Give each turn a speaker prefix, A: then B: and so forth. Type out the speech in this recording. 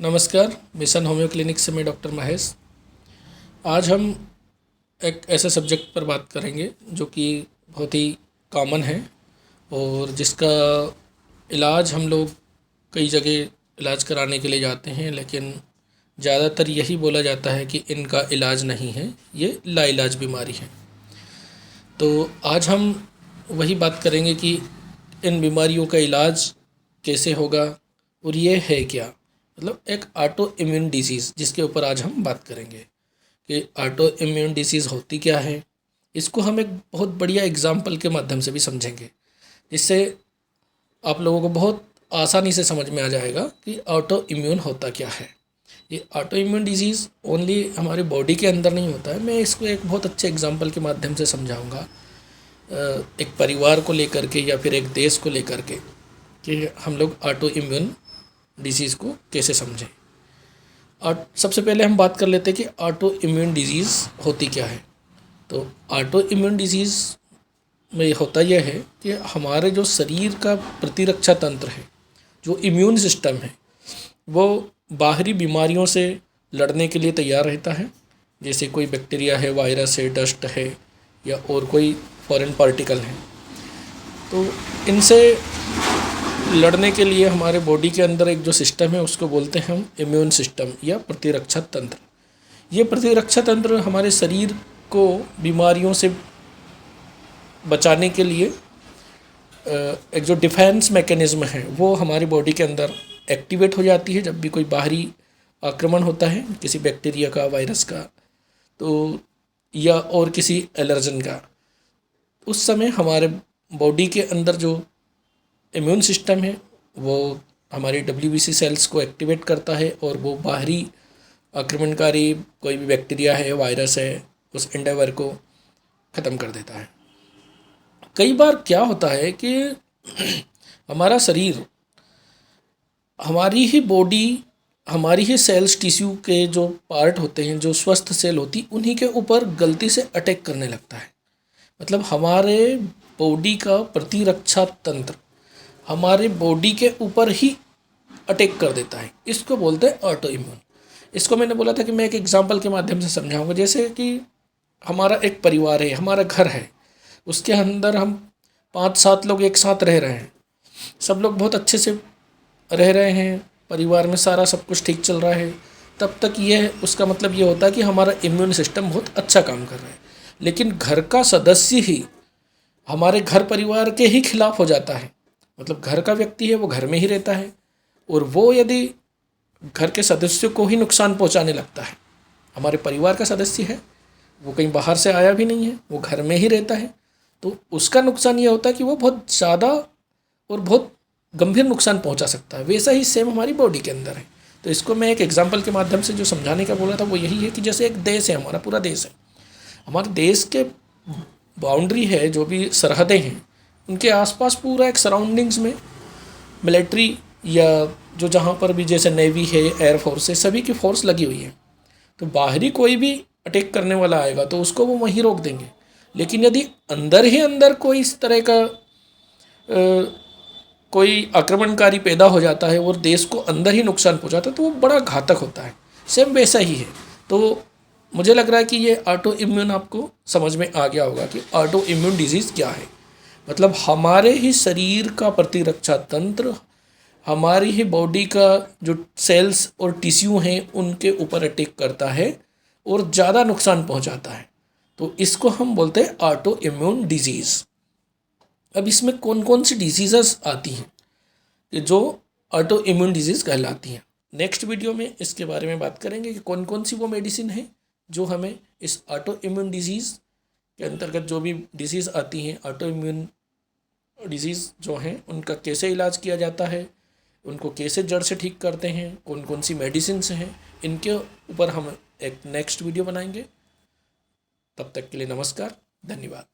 A: नमस्कार। Mission homeo clinic से मैं डॉक्टर महेश। आज हम एक ऐसे सब्जेक्ट पर बात करेंगे जो कि बहुत ही कॉमन है और जिसका इलाज हम लोग कई जगह इलाज कराने के लिए जाते हैं, लेकिन ज़्यादातर यही बोला जाता है कि इनका इलाज नहीं है, ये लाइलाज बीमारी है। तो आज हम वही बात करेंगे कि इन बीमारियों का इलाज कैसे होगा और ये है क्या, मतलब एक ऑटो इम्यून डिजीज़ जिसके ऊपर आज हम बात करेंगे कि ऑटो इम्यून डिजीज़ होती क्या है। इसको हम एक बहुत बढ़िया एग्जाम्पल के माध्यम से भी समझेंगे, जिससे आप लोगों को बहुत आसानी से समझ में आ जाएगा कि ऑटो इम्यून होता क्या है। ये ऑटो इम्यून डिजीज़ ओनली हमारी बॉडी के अंदर नहीं होता है। मैं इसको एक बहुत अच्छे एग्जाम्पल के माध्यम से समझाऊंगा, एक परिवार को लेकर के या फिर एक देश को लेकर के, कि हम लोग ऑटो इम्यून डिजीज़ को कैसे समझें। और सबसे पहले हम बात कर लेते हैं कि ऑटो इम्यून डिजीज़ होती क्या है। तो ऑटो इम्यून डिजीज़ में होता यह है कि हमारे जो शरीर का प्रतिरक्षा तंत्र है, जो इम्यून सिस्टम है, वो बाहरी बीमारियों से लड़ने के लिए तैयार रहता है। जैसे कोई बैक्टीरिया है, वायरस है, डस्ट है या और कोई फॉरेन पार्टिकल है, तो इनसे लड़ने के लिए हमारे बॉडी के अंदर एक जो सिस्टम है उसको बोलते हैं हम इम्यून सिस्टम या प्रतिरक्षा तंत्र। ये प्रतिरक्षा तंत्र हमारे शरीर को बीमारियों से बचाने के लिए एक जो डिफेंस मैकेनिज्म है वो हमारी बॉडी के अंदर एक्टिवेट हो जाती है। जब भी कोई बाहरी आक्रमण होता है किसी बैक्टीरिया का, वायरस का, तो या और किसी एलर्जन का, उस समय हमारे बॉडी के अंदर जो इम्यून सिस्टम है वो हमारी WBC सेल्स को एक्टिवेट करता है और वो बाहरी आक्रमणकारी कोई भी बैक्टीरिया है, वायरस है, उस एंडेवर को ख़त्म कर देता है। कई बार क्या होता है कि हमारा शरीर, हमारी ही बॉडी, हमारी ही सेल्स, टिश्यू के जो पार्ट होते हैं, जो स्वस्थ सेल होती, उन्हीं के ऊपर गलती से अटैक करने लगता है। मतलब हमारे बॉडी का प्रतिरक्षा तंत्र हमारे बॉडी के ऊपर ही अटैक कर देता है। इसको बोलते हैं ऑटो इम्यून। इसको मैंने बोला था कि मैं एक एग्जांपल के माध्यम से समझाऊंगा। जैसे कि हमारा एक परिवार है, हमारा घर है, उसके अंदर हम 5-7 लोग एक साथ रह रहे हैं। सब लोग बहुत अच्छे से रह रहे हैं, परिवार में सारा सब कुछ ठीक चल रहा है। तब तक ये उसका मतलब ये होता है कि हमारा इम्यून सिस्टम बहुत अच्छा काम कर रहा है। लेकिन घर का सदस्य ही हमारे घर परिवार के ही खिलाफ हो जाता है। मतलब घर का व्यक्ति है वो घर में ही रहता है और वो यदि घर के सदस्यों को ही नुकसान पहुंचाने लगता है, हमारे परिवार का सदस्य है वो कहीं बाहर से आया भी नहीं है, वो घर में ही रहता है, तो उसका नुकसान ये होता है कि वो बहुत ज़्यादा और बहुत गंभीर नुकसान पहुंचा सकता है। वैसा ही सेम हमारी बॉडी के अंदर है। तो इसको मैं एक एग्जांपल के माध्यम से जो समझाने का बोला था वो यही है कि जैसे एक देश है, हमारा पूरा देश है, हमारे देश के बाउंड्री है, जो भी सरहदें हैं, उनके आसपास पूरा एक सराउंडिंग्स में मिलिट्री या जो जहाँ पर भी जैसे नेवी है, एयरफोर्स है, सभी की फोर्स लगी हुई है। तो बाहरी कोई भी अटैक करने वाला आएगा तो उसको वो वहीं रोक देंगे। लेकिन यदि अंदर ही अंदर कोई इस तरह का कोई आक्रमणकारी पैदा हो जाता है और देश को अंदर ही नुकसान पहुंचाता है तो वो बड़ा घातक होता है। सेम वैसा ही है। तो मुझे लग रहा है कि ये ऑटो इम्यून आपको समझ में आ गया होगा कि ऑटो इम्यून डिजीज़ क्या है। मतलब हमारे ही शरीर का प्रतिरक्षा तंत्र हमारी ही बॉडी का जो सेल्स और टिश्यू हैं उनके ऊपर अटैक करता है और ज़्यादा नुकसान पहुंचाता है। तो इसको हम बोलते हैं ऑटो इम्यून डिजीज़। अब इसमें कौन कौन सी डिजीज़ेस आती हैं कि जो ऑटो इम्यून डिजीज़ कहलाती हैं। नेक्स्ट वीडियो में इसके बारे में बात करेंगे कि कौन कौन सी वो मेडिसिन है जो हमें इस ऑटो इम्यून डिजीज़ के अंतर्गत जो भी डिजीज़ आती हैं, ऑटो इम्यून डिजीज़ जो हैं, उनका कैसे इलाज किया जाता है, उनको कैसे जड़ से ठीक करते हैं, कौन कौन सी मेडिसिन हैं, इनके ऊपर हम एक नेक्स्ट वीडियो बनाएंगे। तब तक के लिए नमस्कार, धन्यवाद।